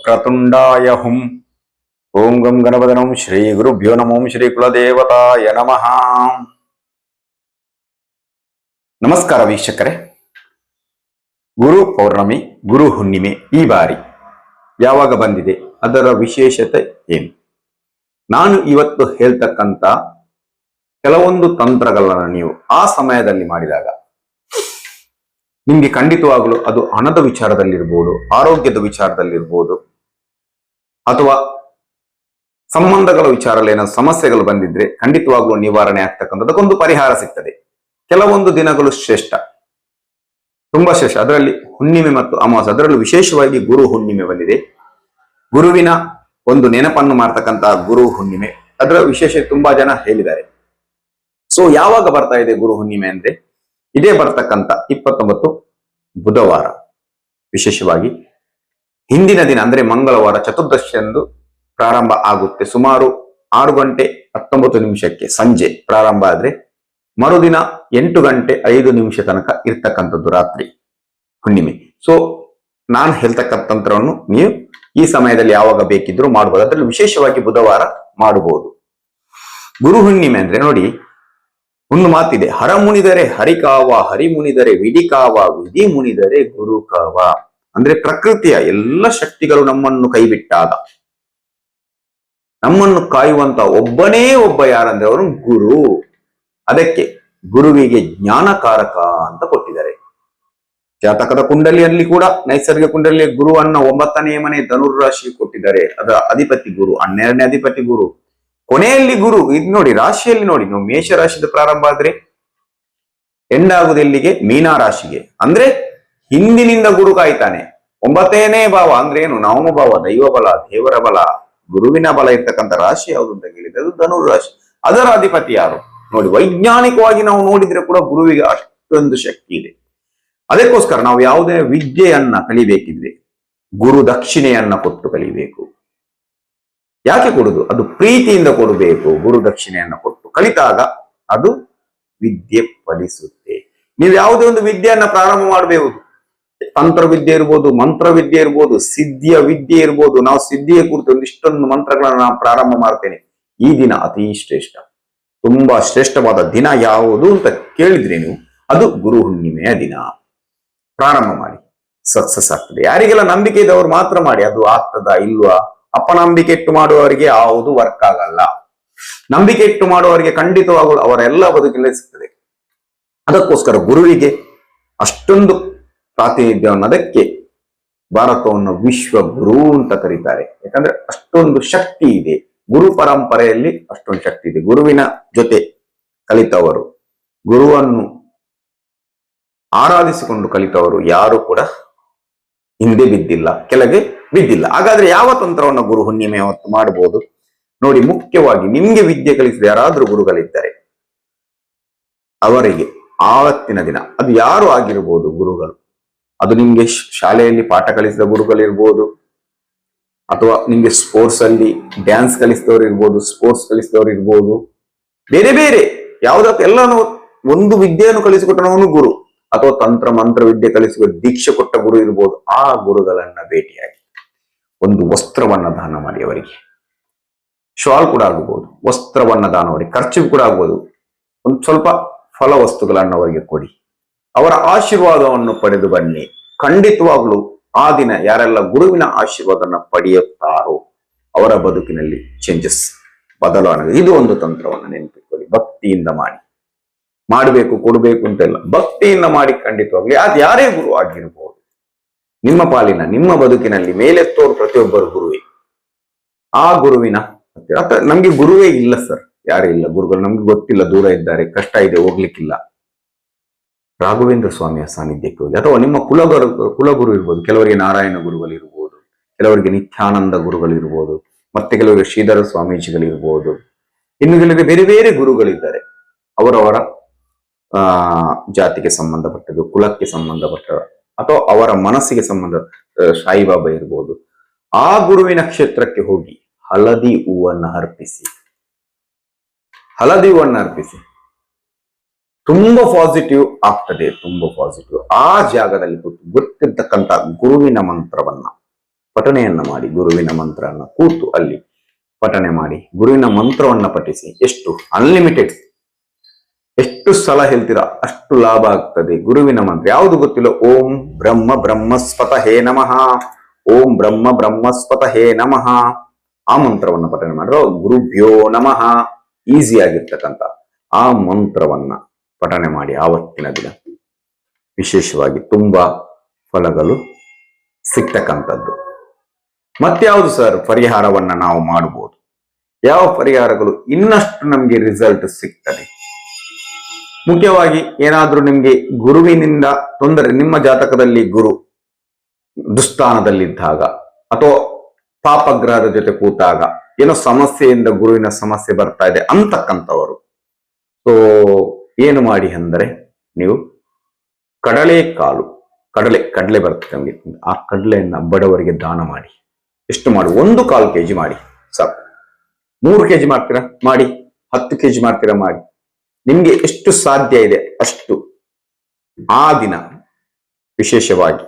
ವಕ್ರತುಂಡಾಯ ಹುಂ. ಓಂ ಗಂ ಗಣಪತನಂ ಶ್ರೀ ಗುರುಭ್ಯೋ ನಮೋ ಶ್ರೀ ಕುಲದೇವತಾಯ ನಮಃ. ನಮಸ್ಕಾರ ವೀಕ್ಷಕರೇ. ಗುರು ಪೌರ್ಣಮಿ, ಗುರು ಹುಣ್ಣಿಮೆ ಈ ಬಾರಿ ಯಾವಾಗ ಬಂದಿದೆ, ಅದರ ವಿಶೇಷತೆ ಏನು? ನಾನು ಇವತ್ತು ಹೇಳ್ತಕ್ಕಂಥ ಕೆಲವೊಂದು ತಂತ್ರಗಳನ್ನು ನೀವು ಆ ಸಮಯದಲ್ಲಿ ಮಾಡಿದಾಗ ನಿಮ್ಗೆ ಖಂಡಿತವಾಗಲು ಅದು ಹಣದ ವಿಚಾರದಲ್ಲಿರ್ಬೋದು, ಆರೋಗ್ಯದ ವಿಚಾರದಲ್ಲಿರ್ಬೋದು, ಅಥವಾ ಸಂಬಂಧಗಳ ವಿಚಾರದಲ್ಲಿ ಏನೋ ಸಮಸ್ಯೆಗಳು ಬಂದಿದ್ರೆ ಖಂಡಿತವಾಗ್ಲೂ ನಿವಾರಣೆ ಆಗ್ತಕ್ಕಂಥದ್ದಕ್ಕೊಂದು ಪರಿಹಾರ ಸಿಗ್ತದೆ. ಕೆಲವೊಂದು ದಿನಗಳು ಶ್ರೇಷ್ಠ, ತುಂಬಾ ಶ್ರೇಷ್ಠ. ಅದರಲ್ಲಿ ಹುಣ್ಣಿಮೆ ಮತ್ತು ಅಮಾವಾಸ್ಯೆ, ಅದರಲ್ಲೂ ವಿಶೇಷವಾಗಿ ಗುರು ಹುಣ್ಣಿಮೆ ಬಂದಿದೆ. ಗುರುವಿನ ಒಂದು ನೆನಪನ್ನು ಮಾಡ್ತಕ್ಕಂತಹ ಗುರು ಹುಣ್ಣಿಮೆ, ಅದರ ವಿಶೇಷ ತುಂಬಾ ಜನ ಹೇಳಿದ್ದಾರೆ. ಸೊ ಯಾವಾಗ ಬರ್ತಾ ಇದೆ ಗುರು ಹುಣ್ಣಿಮೆ ಅಂದ್ರೆ, ಇದೇ ಬರ್ತಕ್ಕಂಥ 29 ಬುಧವಾರ, ವಿಶೇಷವಾಗಿ ಹಿಂದಿನ ದಿನ ಅಂದ್ರೆ ಮಂಗಳವಾರ ಚತುರ್ದಶಿಯಂದು ಪ್ರಾರಂಭ ಆಗುತ್ತೆ. ಸುಮಾರು 6:19 ಸಂಜೆ ಪ್ರಾರಂಭ ಆದ್ರೆ ಮರುದಿನ 8:05 ತನಕ ಇರ್ತಕ್ಕಂಥದ್ದು ರಾತ್ರಿ ಹುಣ್ಣಿಮೆ. ಸೊ ನಾನು ಹೇಳ್ತಕ್ಕಂಥ ತಂತ್ರವನ್ನು ನೀವು ಈ ಸಮಯದಲ್ಲಿ ಯಾವಾಗ ಬೇಕಿದ್ರೂ ಮಾಡಬಹುದು. ಅದರಲ್ಲಿ ವಿಶೇಷವಾಗಿ ಬುಧವಾರ ಮಾಡಬಹುದು. ಗುರು ಹುಣ್ಣಿಮೆ ಅಂದ್ರೆ ನೋಡಿ, ಒಂದು ಮಾತಿದೆ, ಹರ ಮುನಿದರೆ ಹರಿಕಾವ, ಹರಿ ಮುನಿದರೆ ವಿಧಿಕಾವ, ವಿಧಿ ಮುನಿದರೆ ಗುರುಕಾವ. ಅಂದ್ರೆ ಪ್ರಕೃತಿಯ ಎಲ್ಲ ಶಕ್ತಿಗಳು ನಮ್ಮನ್ನು ಕೈಬಿಟ್ಟಾಗ ನಮ್ಮನ್ನು ಕಾಯುವಂತ ಒಬ್ಬನೇ ಒಬ್ಬ ಯಾರಂದ್ರೆ ಅವರು ಗುರು. ಅದಕ್ಕೆ ಗುರುವಿಗೆ ಜ್ಞಾನಕಾರಕ ಅಂತ ಕೊಟ್ಟಿದ್ದಾರೆ. ಜಾತಕದ ಕುಂಡಲಿಯಲ್ಲಿ ಕೂಡ ನೈಸರ್ಗಿಕ ಕುಂಡಲಿಯ ಗುರುವನ್ನ 9ನೇ ಮನೆ ಧನುರ್ರಾಶಿ ಕೊಟ್ಟಿದ್ದಾರೆ. ಅದರ ಅಧಿಪತಿ ಗುರು, 12ನೇ ಅಧಿಪತಿ ಗುರು, ಕೊನೆಯಲ್ಲಿ ಗುರು. ಇದು ನೋಡಿ, ರಾಶಿಯಲ್ಲಿ ನೋಡಿ, ನಾವು ಮೇಷ ರಾಶಿದ ಪ್ರಾರಂಭ ಆದ್ರೆ ಎಂಡ್ ಆಗುದು ಎಲ್ಲಿಗೆ? ಮೀನಾ ರಾಶಿಗೆ. ಅಂದ್ರೆ ಹಿಂದಿನಿಂದ ಗುರು ಕಾಯ್ತಾನೆ. 9ನೇ ಭಾವ ಅಂದ್ರೆ ಏನು? ನವಮ ಭಾವ, ದೈವ ಬಲ, ದೇವರ ಬಲ, ಗುರುವಿನ ಬಲ ಇರ್ತಕ್ಕಂಥ ರಾಶಿ ಯಾವುದು ಅಂತ ಕೇಳಿದ್ರೆ ಅದು ಧನುರ್ ರಾಶಿ. ಅದರ ಅಧಿಪತಿ ಯಾರು ನೋಡಿ. ವೈಜ್ಞಾನಿಕವಾಗಿ ನಾವು ನೋಡಿದ್ರೆ ಕೂಡ ಗುರುವಿಗೆ ಅಷ್ಟೊಂದು ಶಕ್ತಿ ಇದೆ. ಅದಕ್ಕೋಸ್ಕರ ನಾವು ಯಾವುದೇ ವಿದ್ಯೆಯನ್ನ ಕಲಿಬೇಕಿದ್ರೆ ಗುರು ದಕ್ಷಿಣೆಯನ್ನ ಕೊಟ್ಟು ಕಲಿಬೇಕು. ಯಾಕೆ ಕೊಡುದು? ಅದು ಪ್ರೀತಿಯಿಂದ ಕೊಡಬೇಕು. ಗುರು ದಕ್ಷಿಣೆಯನ್ನ ಕೊಟ್ಟು ಕಲಿತಾಗ ಅದು ವಿದ್ಯೆ ಫಲಿಸುತ್ತೆ. ನೀವು ಯಾವುದೇ ಒಂದು ವಿದ್ಯೆಯನ್ನ ಪ್ರಾರಂಭ ಮಾಡಬೇಕು, ತಂತ್ರವಿದ್ಯೆ ಇರ್ಬೋದು, ಮಂತ್ರವಿದ್ಯೆ ಇರ್ಬೋದು, ಸಿದ್ಧಿಯ ವಿದ್ಯೆ ಇರ್ಬೋದು. ನಾವು ಸಿದ್ಧಿಯ ಕುರಿತು ಒಂದಿಷ್ಟೊಂದು ಮಂತ್ರಗಳನ್ನ ನಾನು ಪ್ರಾರಂಭ ಮಾಡ್ತೇನೆ. ಈ ದಿನ ಅತಿ ಶ್ರೇಷ್ಠ, ತುಂಬಾ ಶ್ರೇಷ್ಠವಾದ ದಿನ ಯಾವುದು ಅಂತ ಕೇಳಿದ್ರೆ ನೀವು, ಅದು ಗುರು ಹುಣ್ಣಿಮೆಯ ದಿನ. ಪ್ರಾರಂಭ ಮಾಡಿ, ಸಕ್ಸಸ್ ಆಗ್ತದೆ. ಯಾರಿಗೆಲ್ಲ ನಂಬಿಕೆ ಇದೆ ಅವ್ರು ಮಾತ್ರ ಮಾಡಿ. ಅದು ಆಗ್ತದಾ ಇಲ್ವಾ? ಅಪನಂಬಿಕೆ ಇಟ್ಟು ಮಾಡುವವರಿಗೆ ಯಾವುದು ವರ್ಕ್ ಆಗಲ್ಲ. ನಂಬಿಕೆ ಇಟ್ಟು ಮಾಡುವವರಿಗೆ ಖಂಡಿತವಾಗಲು ಅವರೆಲ್ಲ ಬದುಕಲ್ಲೇ ಸಿಗ್ತದೆ. ಅದಕ್ಕೋಸ್ಕರ ಗುರುವಿಗೆ ಅಷ್ಟೊಂದು ಪ್ರಾತಿನಿಧ್ಯವನ್ನು, ಅದಕ್ಕೆ ಭಾರತವನ್ನು ವಿಶ್ವ ಗುರು ಅಂತ ಕರೀತಾರೆ. ಯಾಕಂದ್ರೆ ಅಷ್ಟೊಂದು ಶಕ್ತಿ ಇದೆ ಗುರು ಪರಂಪರೆಯಲ್ಲಿ, ಅಷ್ಟೊಂದು ಶಕ್ತಿ ಇದೆ. ಗುರುವಿನ ಜೊತೆ ಕಲಿತವರು, ಗುರುವನ್ನು ಆರಾಧಿಸಿಕೊಂಡು ಕಲಿತವರು ಯಾರು ಕೂಡ ಹಿಂದೆ ಬಿದ್ದಿಲ್ಲ, ಕೆಳಗೆ ಬಿದ್ದಿಲ್ಲ. ಹಾಗಾದ್ರೆ ಯಾವ ತಂತ್ರವನ್ನು ಗುರು ಹುಣ್ಣಿಮೆ ಹೊತ್ತು ಮಾಡಬಹುದು ನೋಡಿ. ಮುಖ್ಯವಾಗಿ ನಿಮ್ಗೆ ವಿದ್ಯೆ ಕಲಿಸಿದ ಯಾರಾದ್ರೂ ಗುರುಗಳಿದ್ದಾರೆ, ಅವರಿಗೆ ಆವತ್ತಿನ ದಿನ, ಅದು ಯಾರು ಆಗಿರ್ಬೋದು ಗುರುಗಳು, ಅದು ನಿಮ್ಗೆ ಶಾಲೆಯಲ್ಲಿ ಪಾಠ ಕಲಿಸಿದ ಗುರುಗಳಿರ್ಬೋದು, ಅಥವಾ ನಿಮ್ಗೆ ಸ್ಪೋರ್ಟ್ಸ್ ಅಲ್ಲಿ ಡ್ಯಾನ್ಸ್ ಕಲಿಸಿದವರು ಇರ್ಬೋದು, ಸ್ಪೋರ್ಟ್ಸ್ ಕಲಿಸಿದವರು ಇರ್ಬೋದು, ಬೇರೆ ಬೇರೆ ಯಾವುದಕ್ಕೆ ಎಲ್ಲಾನು ಒಂದು ವಿದ್ಯೆಯನ್ನು ಕಲಿಸಿಕೊಟ್ಟನವನು ಗುರು. ಅಥವಾ ತಂತ್ರ ಮಂತ್ರ ವಿದ್ಯೆ ಕಲಿಸುವ ದೀಕ್ಷೆ ಕೊಟ್ಟ ಗುರು ಇರ್ಬೋದು. ಆ ಗುರುಗಳನ್ನ ಭೇಟಿಯಾಗಿ ಒಂದು ವಸ್ತ್ರವನ್ನ ದಾನ ಮಾಡಿ ಅವರಿಗೆ. ಶಾಲ್ ಕೂಡ ಆಗಬಹುದು, ವಸ್ತ್ರವನ್ನ ದಾನ ಮಾಡಿ, ಖರ್ಚು ಕೂಡ ಆಗ್ಬೋದು. ಒಂದು ಸ್ವಲ್ಪ ಫಲ ವಸ್ತುಗಳನ್ನ ಅವರಿಗೆ ಕೊಡಿ. ಅವರ ಆಶೀರ್ವಾದವನ್ನು ಪಡೆದು ಬನ್ನಿ. ಖಂಡಿತವಾಗ್ಲೂ ಆ ದಿನ ಯಾರೆಲ್ಲ ಗುರುವಿನ ಆಶೀರ್ವಾದನ ಪಡೆಯುತ್ತಾರೋ ಅವರ ಬದುಕಿನಲ್ಲಿ ಚೇಂಜಸ್, ಬದಲಾವಣೆ. ಇದು ಒಂದು ತಂತ್ರವನ್ನು ನೆನಪಿಟ್ಕೊಳ್ಳಿ. ಭಕ್ತಿಯಿಂದ ಮಾಡಿ, ಮಾಡಬೇಕು ಕೊಡಬೇಕು ಅಂತೆಲ್ಲ ಭಕ್ತಿಯಿಂದ ಮಾಡಿ. ಖಂಡಿತವಾಗ್ಲಿ ಅದು ಯಾರೇ ಗುರು ಆಗಿರ್ಬೋದು, ನಿಮ್ಮ ಪಾಲಿನ ನಿಮ್ಮ ಬದುಕಿನಲ್ಲಿ ಮೇಲೆತ್ತೋರು ಪ್ರತಿಯೊಬ್ಬರು ಗುರುವೇ. ಆ ಗುರುವಿನ ನಮ್ಗೆ ಗುರುವೇ ಇಲ್ಲ ಸರ್, ಯಾರೇ ಇಲ್ಲ ಗುರುಗಳು, ನಮ್ಗೆ ಗೊತ್ತಿಲ್ಲ, ದೂರ ಇದ್ದಾರೆ, ಕಷ್ಟ ಇದೆ, ಹೋಗ್ಲಿಕ್ಕಿಲ್ಲ. ರಾಘವೇಂದ್ರ ಸ್ವಾಮಿಯ ಸಾನ್ನಿಧ್ಯಕ್ಕೆ ಹೋಗಿ, ಅಥವಾ ನಿಮ್ಮ ಕುಲಗುರು ಇರ್ಬೋದು. ಕೆಲವರಿಗೆ ನಾರಾಯಣ ಗುರುಗಳಿರ್ಬೋದು, ಕೆಲವರಿಗೆ ನಿತ್ಯಾನಂದ ಗುರುಗಳಿರ್ಬೋದು, ಮತ್ತೆ ಕೆಲವರಿಗೆ ಶ್ರೀಧರ ಸ್ವಾಮೀಜಿಗಳಿರ್ಬೋದು, ಇನ್ನು ಕೆಲವರಿಗೆ ಬೇರೆ ಬೇರೆ ಗುರುಗಳಿದ್ದಾರೆ. ಅವರವರ ಜಾತಿಗೆ ಸಂಬಂಧಪಟ್ಟದ್ದು, ಕುಲಕ್ಕೆ ಸಂಬಂಧಪಟ್ಟ, ಅಥವಾ ಅವರ ಮನಸ್ಸಿಗೆ ಸಂಬಂಧ, ಸಾಯಿಬಾಬಾ ಇರ್ಬೋದು. ಆ ಗುರುವಿನ ಕ್ಷೇತ್ರಕ್ಕೆ ಹೋಗಿ ಹಳದಿ ಹೂವನ್ನ ಅರ್ಪಿಸಿ, ಹಳದಿ ಹೂವನ್ನ ಅರ್ಪಿಸಿ. ತುಂಬಾ ಪಾಸಿಟಿವ್ ಆಗ್ತದೆ, ತುಂಬಾ ಪಾಸಿಟಿವ್. ಆ ಜಾಗದಲ್ಲಿ ಗೊತ್ತಿರ್ತಕ್ಕಂಥ ಗುರುವಿನ ಮಂತ್ರವನ್ನ ಪಠಣೆಯನ್ನ ಮಾಡಿ, ಗುರುವಿನ ಮಂತ್ರವನ್ನ ಕೂತು ಅಲ್ಲಿ ಪಠಣೆ ಮಾಡಿ, ಗುರುವಿನ ಮಂತ್ರವನ್ನ ಪಠಿಸಿ. ಎಷ್ಟು ಅನ್ಲಿಮಿಟೆಡ್, ಎಷ್ಟು ಸಲ ಹೇಳ್ತೀರಾ ಅಷ್ಟು ಲಾಭ ಆಗ್ತದೆ. ಗುರುವಿನ ಮಂತ್ರ ಯಾವುದು ಗೊತ್ತಿಲ್ಲ, ಓಂ ಬ್ರಹ್ಮ ಬ್ರಹ್ಮಸ್ಪತ ಹೇ ನಮಃ, ಓಂ ಬ್ರಹ್ಮ ಬ್ರಹ್ಮಸ್ಪತ ಹೇ ನಮಃ, ಆ ಮಂತ್ರವನ್ನ ಪಠನೆ ಮಾಡಿದ್ರೆ ಗುರುಭ್ಯೋ ನಮಃ, ಈಸಿ ಆಗಿರ್ತಕ್ಕಂಥ ಆ ಮಂತ್ರವನ್ನ ಪಠನೆ ಮಾಡಿ ಆವತ್ತಿನ ದಿನ ವಿಶೇಷವಾಗಿ ತುಂಬಾ ಫಲಗಳು ಸಿಗ್ತಕ್ಕಂಥದ್ದು. ಮತ್ಯಾವುದು ಸರ್ ಪರಿಹಾರವನ್ನ ನಾವು ಮಾಡಬಹುದು? ಯಾವ ಪರಿಹಾರಗಳು ಇನ್ನಷ್ಟು ನಮ್ಗೆ ರಿಸಲ್ಟ್ ಸಿಗ್ತದೆ? ಮುಖ್ಯವಾಗಿ ಏನಾದ್ರೂ ನಿಮ್ಗೆ ಗುರುವಿನಿಂದ ತೊಂದರೆ, ನಿಮ್ಮ ಜಾತಕದಲ್ಲಿ ಗುರು ದುಸ್ಥಾನದಲ್ಲಿದ್ದಾಗ ಅಥವಾ ಪಾಪಗ್ರಹದ ಜೊತೆ ಕೂತಾಗ ಏನೋ ಸಮಸ್ಯೆಯಿಂದ ಗುರುವಿನ ಸಮಸ್ಯೆ ಬರ್ತಾ ಇದೆ ಅಂತಕ್ಕಂಥವರು, ಸೊ ಏನು ಮಾಡಿ ಅಂದರೆ ನೀವು ಕಡಲೆಕಾಳು, ಕಡಲೆ ಬರ್ತದೆ ನಮಗೆ, ಆ ಕಡಲೆಯನ್ನ ಬಡವರಿಗೆ ದಾನ ಮಾಡಿ. ಎಷ್ಟು ಮಾಡಿ? 1/4 kg ಮಾಡಿ ಸಾಕು. 3 kg ಮಾಡ್ತೀರಾ ಮಾಡಿ, 10 kg ಮಾಡ್ತೀರಾ ಮಾಡಿ, ನಿಮ್ಗೆ ಎಷ್ಟು ಸಾಧ್ಯ ಇದೆ ಅಷ್ಟು ಆ ದಿನ ವಿಶೇಷವಾಗಿ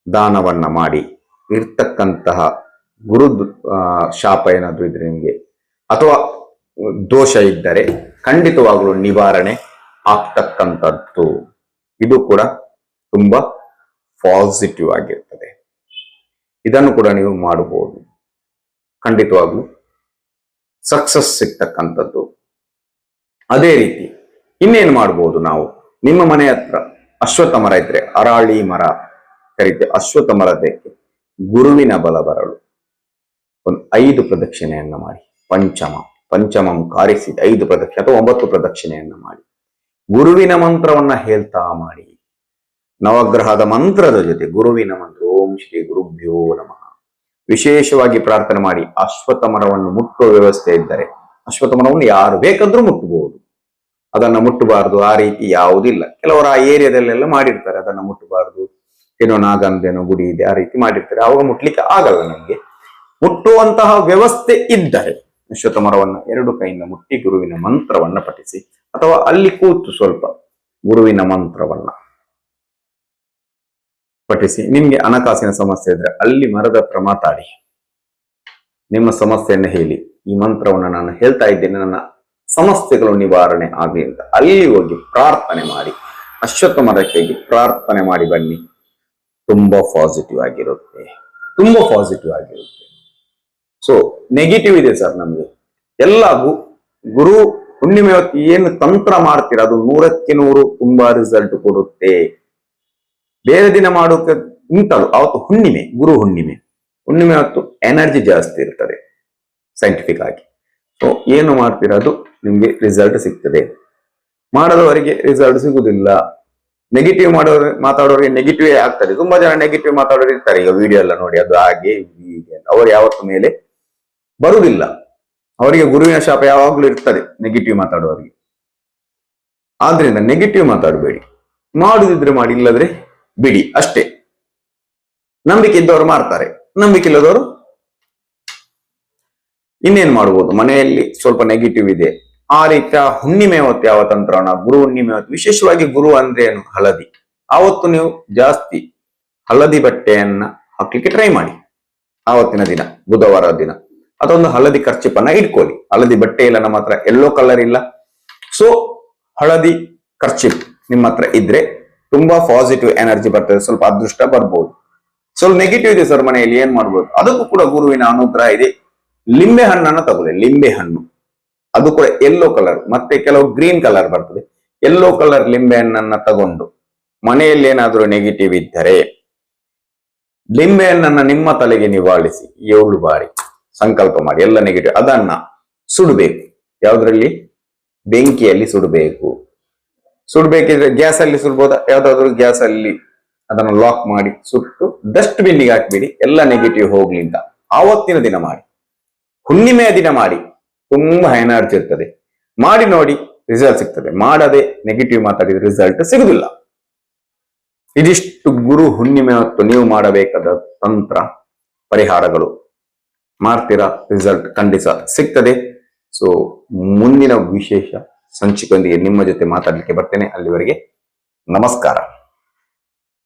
ದಾನವನ್ನ ಮಾಡಿ. ಇರ್ತಕ್ಕಂತಹ ಗುರು ಶಾಪ ಏನಾದ್ರೂ ಇದ್ರೆ ನಿಮ್ಗೆ ಅಥವಾ ದೋಷ ಇದ್ದರೆ ಖಂಡಿತವಾಗ್ಲೂ ನಿವಾರಣೆ ಆಗ್ತಕ್ಕಂಥದ್ದು. ಇದು ಕೂಡ ತುಂಬಾ ಪಾಸಿಟಿವ್ ಆಗಿರ್ತದೆ. ಇದನ್ನು ಕೂಡ ನೀವು ಮಾಡಬಹುದು, ಖಂಡಿತವಾಗ್ಲೂ ಸಕ್ಸಸ್ ಸಿಗ್ತಕ್ಕಂಥದ್ದು. ಅದೇ ರೀತಿ ಇನ್ನೇನು ಮಾಡಬಹುದು ನಾವು? ನಿಮ್ಮ ಮನೆ ಹತ್ರ ಅಶ್ವತ್ಥ ಮರ ಇದ್ರೆ, ಅರಾಳಿ ಮರ ಕರೀತೆ, ಅಶ್ವತ್ಥ ಮರದಕ್ಕೆ ಗುರುವಿನ ಬಲ ಬರಲು ಒಂದು 5 ಪ್ರದಕ್ಷಿಣೆಯನ್ನ ಮಾಡಿ, ಪಂಚಮಂ ಕಾರಿಸಿದ 5 ಪ್ರದಕ್ಷಿಣೆ ಅಥವಾ 9 ಪ್ರದಕ್ಷಿಣೆಯನ್ನ ಮಾಡಿ, ಗುರುವಿನ ಮಂತ್ರವನ್ನ ಹೇಳ್ತಾ ಮಾಡಿ. ನವಗ್ರಹದ ಮಂತ್ರದ ಜೊತೆ ಗುರುವಿನ ಮಂತ್ರ, ಓಂ ಶ್ರೀ ಗುರುಭ್ಯೋ ನಮಃ, ವಿಶೇಷವಾಗಿ ಪ್ರಾರ್ಥನೆ ಮಾಡಿ. ಅಶ್ವತ್ಥ ಮರವನ್ನು ಮುಟ್ಟುವ ವ್ಯವಸ್ಥೆ ಇದ್ದರೆ ಅಶ್ವತ್ಥ ಮರವನ್ನು ಯಾರು ಬೇಕಾದ್ರೂ ಮುಟ್ಟಬಹುದು, ಅದನ್ನ ಮುಟ್ಟಬಾರದು ಆ ರೀತಿ ಯಾವುದಿಲ್ಲ. ಕೆಲವರು ಆ ಏರಿಯಾದಲ್ಲೆಲ್ಲ ಮಾಡಿರ್ತಾರೆ, ಅದನ್ನ ಮುಟ್ಟಬಾರದು, ಏನೋ ನಾಗಂದೇನೋ ಗುಡಿ ಇದೆ ಆ ರೀತಿ ಮಾಡಿರ್ತಾರೆ, ಅವಾಗ ಮುಟ್ಲಿಕ್ಕೆ ಆಗಲ್ಲ. ನಮ್ಗೆ ಮುಟ್ಟುವಂತಹ ವ್ಯವಸ್ಥೆ ಇದ್ದರೆ ಅಶ್ವತ್ಥ ಮರವನ್ನ 2 ಕೈಯಿಂದ ಮುಟ್ಟಿ ಗುರುವಿನ ಮಂತ್ರವನ್ನ ಪಠಿಸಿ, ಅಥವಾ ಅಲ್ಲಿ ಕೂತು ಸ್ವಲ್ಪ ಗುರುವಿನ ಮಂತ್ರವನ್ನ ಪಠಿಸಿ. ನಿಮ್ಗೆ ಹಣಕಾಸಿನ ಸಮಸ್ಯೆ ಇದ್ರೆ ಅಲ್ಲಿ ಮರದ ಹತ್ರ ಮಾತಾಡಿ, ನಿಮ್ಮ ಸಮಸ್ಯೆಯನ್ನು ಹೇಳಿ, ಈ ಮಂತ್ರವನ್ನ ನಾನು ಹೇಳ್ತಾ ಇದ್ದೇನೆ, ನನ್ನ ಸಮಸ್ಯೆಗಳು ನಿವಾರಣೆ ಆಗಲಿ ಅಂತ ಅಲ್ಲಿ ಹೋಗಿ ಪ್ರಾರ್ಥನೆ ಮಾಡಿ, ಅಶ್ವತ್ಥ ಮರಕ್ಕೆ ಹೋಗಿ ಪ್ರಾರ್ಥನೆ ಮಾಡಿ ಬನ್ನಿ. ತುಂಬಾ ಪಾಸಿಟಿವ್ ಆಗಿರುತ್ತೆ, ತುಂಬಾ ಪಾಸಿಟಿವ್ ಆಗಿರುತ್ತೆ. ಸೊ ನೆಗೆಟಿವ್ ಇದೆ ಸರ್ ನಮ್ಗೆ ಎಲ್ಲ ಗುರು ಹುಣ್ಣಿಮೆ ಹೊತ್ತು ಏನು ತಂತ್ರ ಮಾಡ್ತೀರ ಅದು 100ಕ್ಕೆ 100 ತುಂಬಾ ರಿಸಲ್ಟ್ ಕೊಡುತ್ತೆ. ಬೇರೆ ದಿನ ಮಾಡೋಕೆ ಉಂಟದು, ಅವತ್ತು ಹುಣ್ಣಿಮೆ, ಗುರು ಹುಣ್ಣಿಮೆ ಹೊತ್ತು ಎನರ್ಜಿ ಜಾಸ್ತಿ ಇರ್ತದೆ ಸೈಂಟಿಫಿಕ್ ಆಗಿ. ಸೊ ಏನು ಮಾಡ್ತೀರಾ ಅದು ನಿಮ್ಗೆ ರಿಸಲ್ಟ್ ಸಿಗ್ತದೆ, ಮಾಡದವರಿಗೆ ರಿಸಲ್ಟ್ ಸಿಗುದಿಲ್ಲ. ನೆಗೆಟಿವ್ ಮಾತಾಡೋರಿಗೆ ನೆಗೆಟಿವ್ ಆಗ್ತದೆ. ತುಂಬಾ ಜನ ನೆಗೆಟಿವ್ ಮಾತಾಡೋರು ಇರ್ತಾರೆ, ಈಗ ವಿಡಿಯೋ ಎಲ್ಲ ನೋಡಿ ಅದು ಹಾಗೆ ಹೀಗೆ, ಅವರು ಯಾವತ್ತು ಮೇಲೆ ಬರುವುದಿಲ್ಲ. ಅವರಿಗೆ ಗುರುವಿನ ಶಾಪ ಯಾವಾಗ್ಲೂ ಇರ್ತದೆ ನೆಗೆಟಿವ್ ಮಾತಾಡುವವರಿಗೆ. ಆದ್ರಿಂದ ನೆಗೆಟಿವ್ ಮಾತಾಡಬೇಡಿ, ಮಾಡುದಿದ್ರೆ ಮಾಡಿ, ಇಲ್ಲದ್ರೆ ಬಿಡಿ ಅಷ್ಟೇ. ನಂಬಿಕೆ ಇದ್ದವರು ಮಾಡ್ತಾರೆ, ನಂಬಿಕೆ ಇಲ್ಲದವರು ಇನ್ನೇನ್ ಮಾಡ್ಬೋದು. ಮನೆಯಲ್ಲಿ ಸ್ವಲ್ಪ ನೆಗೆಟಿವ್ ಇದೆ, ಆ ರೀತಿಯ ಹುಣ್ಣಿಮೆ ಹೊತ್ತು ಯಾವ ತಂತ್ರನ, ಗುರು ಹುಣ್ಣಿಮೆ ಹೊತ್ತು ವಿಶೇಷವಾಗಿ ಗುರು ಅಂದ್ರೆ ಏನು, ಹಳದಿ. ಆವತ್ತು ನೀವು ಜಾಸ್ತಿ ಹಳದಿ ಬಟ್ಟೆಯನ್ನ ಹಾಕ್ಲಿಕ್ಕೆ ಟ್ರೈ ಮಾಡಿ ಆವತ್ತಿನ ದಿನ, ಬುಧವಾರ ದಿನ. ಅದೊಂದು ಹಳದಿ ಖರ್ಚಿಪನ್ನ ಇಟ್ಕೊಳ್ಳಿ. ಹಳದಿ ಬಟ್ಟೆ ಇಲ್ಲ ನಮ್ಮ ಹತ್ರ, ಯೆಲ್ಲೋ ಕಲರ್ ಇಲ್ಲ, ಸೊ ಹಳದಿ ಖರ್ಚಿಪ್ ನಿಮ್ಮ ಹತ್ರ ಇದ್ರೆ ತುಂಬಾ ಪಾಸಿಟಿವ್ ಎನರ್ಜಿ ಬರ್ತದೆ, ಸ್ವಲ್ಪ ಅದೃಷ್ಟ ಬರ್ಬೋದು. ಸ್ವಲ್ಪ ನೆಗೆಟಿವ್ ಇದೆ ಸರ್ ಮನೆಯಲ್ಲಿ, ಏನ್ ಮಾಡ್ಬೋದು? ಅದಕ್ಕೂ ಕೂಡ ಗುರುವಿನ ಅನುಗ್ರಹ ಇದೆ. ಲಿಂಬೆ ಹಣ್ಣನ್ನ ತಗೊಳ್ಳಿ, ಲಿಂಬೆ ಹಣ್ಣು ಅದು ಕೂಡ ಯೆಲ್ಲೋ ಕಲರ್, ಮತ್ತೆ ಕೆಲವು ಗ್ರೀನ್ ಕಲರ್ ಬರ್ತದೆ. ಯೆಲ್ಲೋ ಕಲರ್ ಲಿಂಬೆ ಹಣ್ಣನ್ನ ತಗೊಂಡು ಮನೆಯಲ್ಲಿ ಏನಾದ್ರೂ ನೆಗೆಟಿವ್ ಇದ್ದರೆ ಲಿಂಬೆ ಹಣ್ಣನ್ನ ನಿಮ್ಮ ತಲೆಗೆ ನಿವಾಳಿಸಿ 7 ಬಾರಿ ಸಂಕಲ್ಪ ಮಾಡಿ, ಎಲ್ಲ ನೆಗೆಟಿವ್ ಅದನ್ನ ಸುಡಬೇಕು. ಯಾವ್ದ್ರಲ್ಲಿ? ಬೆಂಕಿಯಲ್ಲಿ ಸುಡಬೇಕು. ಸುಡ್ಬೇಕಿದ್ರೆ ಗ್ಯಾಸ್ ಅಲ್ಲಿ ಸುಡ್ಬೋದಾ? ಯಾವ್ದಾದ್ರು ಗ್ಯಾಸ್ ಅಲ್ಲಿ ಅದನ್ನ ಲಾಕ್ ಮಾಡಿ ಸುಟ್ಟು ಡಸ್ಟ್ ಬಿನ್ನಿಗೆ ಹಾಕ್ಬಿಡಿ, ಎಲ್ಲ ನೆಗೆಟಿವ್ ಹೋಗ್ಲಿ ಅಂತ. ಆವತ್ತಿನ ದಿನ ಮಾಡಿ, ಹುಣ್ಣಿಮೆಯ ದಿನ ಮಾಡಿ, ತುಂಬಾ ಎನರ್ಜಿ ಇರ್ತದೆ. ಮಾಡಿ ನೋಡಿ, ರಿಸಲ್ಟ್ ಸಿಗ್ತದೆ. ಮಾಡದೆ ನೆಗೆಟಿವ್ ಮಾತಾಡಿದ್ರೆ ರಿಸಲ್ಟ್ ಸಿಗುದಿಲ್ಲ. ಇದಿಷ್ಟು ಗುರು ಹುಣ್ಣಿಮೆ ಹೊತ್ತು ನೀವು ಮಾಡಬೇಕಾದ ತಂತ್ರ ಪರಿಹಾರಗಳು. ಮಾಡ್ತೀರಾ, ರಿಸಲ್ಟ್ ಖಂಡಿತ ಸಿಗ್ತದೆ. ಸೊ ಮುಂದಿನ ವಿಶೇಷ ಸಂಚಿಕೆಯೊಂದಿಗೆ ನಿಮ್ಮ ಜೊತೆ ಮಾತಾಡ್ಲಿಕ್ಕೆ ಬರ್ತೇನೆ. ಅಲ್ಲಿವರೆಗೆ ನಮಸ್ಕಾರ.